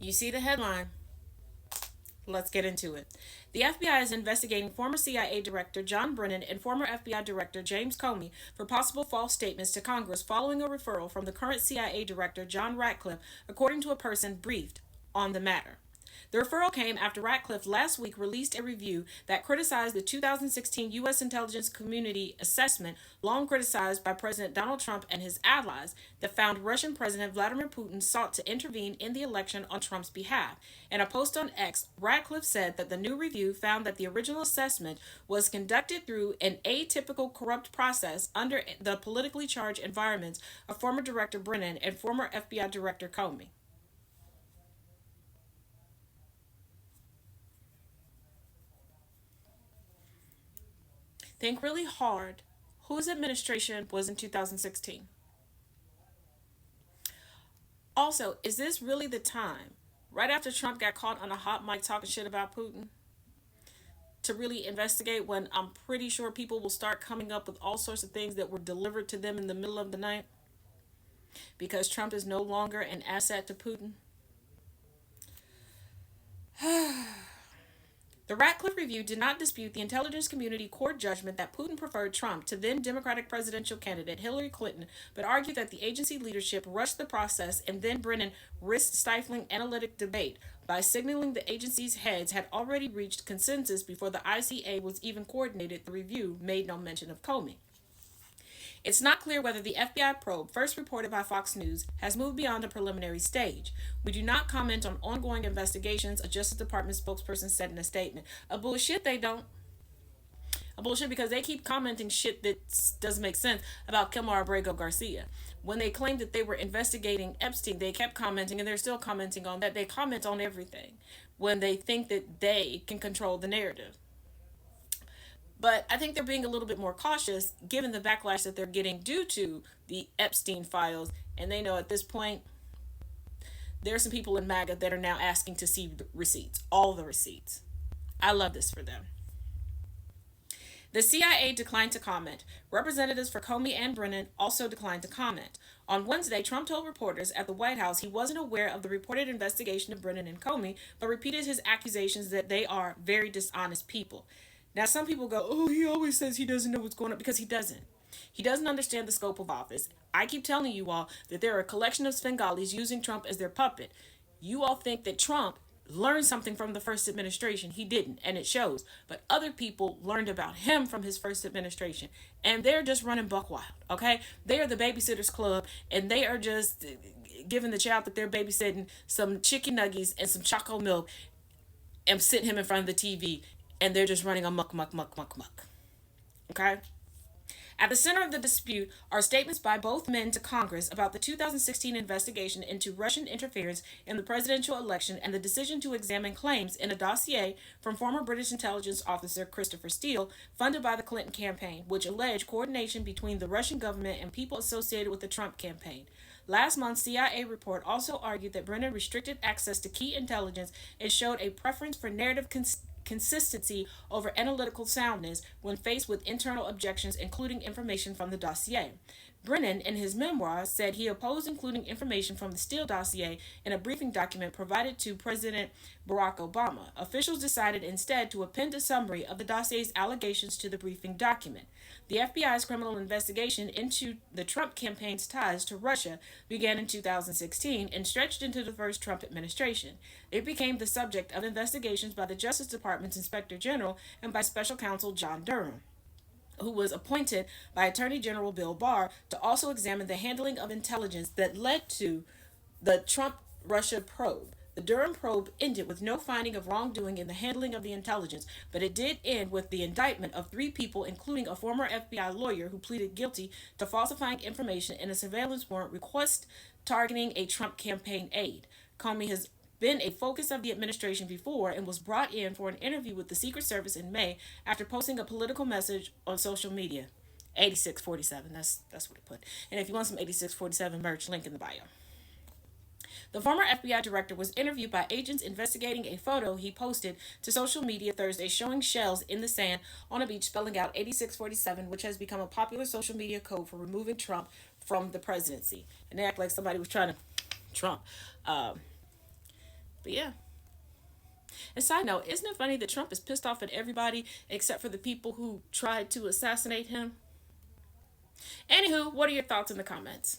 You see the headline. Let's get into it. The FBI is investigating former CIA Director John Brennan and former FBI Director James Comey for possible false statements to Congress following a referral from the current CIA Director John Ratcliffe, according to a person briefed on the matter. The referral came after Ratcliffe last week released a review that criticized the 2016 U.S. intelligence community assessment, long criticized by President Donald Trump and his allies, that found Russian President Vladimir Putin sought to intervene in the election on Trump's behalf. In a post on X, Ratcliffe said that the new review found that the original assessment was conducted through an atypical corrupt process under the politically charged environments of former Director Brennan and former FBI Director Comey. Think really hard whose administration was in 2016. Also, is this really the time, right after Trump got caught on a hot mic talking shit about Putin, to really investigate when I'm pretty sure people will start coming up with all sorts of things that were delivered to them in the middle of the night because Trump is no longer an asset to Putin? The Ratcliffe Review did not dispute the intelligence community court judgment that Putin preferred Trump to then Democratic presidential candidate Hillary Clinton, but argued that the agency leadership rushed the process and then Brennan risked stifling analytic debate by signaling the agency's heads had already reached consensus before the ICA was even coordinated. The review made no mention of Comey. It's not clear whether the FBI probe, first reported by Fox News, has moved beyond the preliminary stage. We do not comment on ongoing investigations, a Justice Department spokesperson said in a statement. A bullshit they don't. A bullshit because they keep commenting shit that doesn't make sense about Kilmar Abrego Garcia. When they claimed that they were investigating Epstein, they kept commenting, and they're still commenting on that. They comment on everything when they think that they can control the narrative. But I think they're being a little bit more cautious given the backlash that they're getting due to the Epstein files. And they know at this point, there are some people in MAGA that are now asking to see receipts, all the receipts. I love this for them. The CIA declined to comment. Representatives for Comey and Brennan also declined to comment. On Wednesday, Trump told reporters at the White House he wasn't aware of the reported investigation of Brennan and Comey, but repeated his accusations that they are very dishonest people. Now, some people go, oh, he always says he doesn't know what's going on, because he doesn't. He doesn't understand the scope of office. I keep telling you all that there are a collection of Svengalis using Trump as their puppet. You all think that Trump learned something from the first administration. He didn't, and it shows. But other people learned about him from his first administration, and they're just running buck wild, okay? They are the Babysitters Club, and they are just giving the child that they're babysitting some chicken nuggies and some choco milk and sitting him in front of the TV, and they're just running a muck, muck, muck, muck, muck. Okay? At the center of the dispute are statements by both men to Congress about the 2016 investigation into Russian interference in the presidential election and the decision to examine claims in a dossier from former British intelligence officer Christopher Steele, funded by the Clinton campaign, which alleged coordination between the Russian government and people associated with the Trump campaign. Last month's CIA report also argued that Brennan restricted access to key intelligence and showed a preference for narrative consistency over analytical soundness when faced with internal objections, including information from the dossier. Brennan, in his memoir, said he opposed including information from the Steele dossier in a briefing document provided to President Barack Obama. Officials decided instead to append a summary of the dossier's allegations to the briefing document. The FBI's criminal investigation into the Trump campaign's ties to Russia began in 2016 and stretched into the first Trump administration. It became the subject of investigations by the Justice Department's Inspector General and by Special Counsel John Durham, who was appointed by Attorney General Bill Barr to also examine the handling of intelligence that led to the Trump Russia probe. The Durham probe ended with no finding of wrongdoing in the handling of the intelligence, but it did end with the indictment of three people, including a former FBI lawyer who pleaded guilty to falsifying information in a surveillance warrant request targeting a Trump campaign aide. Comey has been a focus of the administration before and was brought in for an interview with the Secret Service in May after posting a political message on social media. 8647, that's what it put. And if you want some 8647 merch, link in the bio. The former FBI director was interviewed by agents investigating a photo he posted to social media Thursday showing shells in the sand on a beach spelling out 8647, which has become a popular social media code for removing Trump from the presidency. And they act like somebody was trying to Trump. But yeah. And side note, isn't it funny that Trump is pissed off at everybody except for the people who tried to assassinate him? Anywho, what are your thoughts in the comments?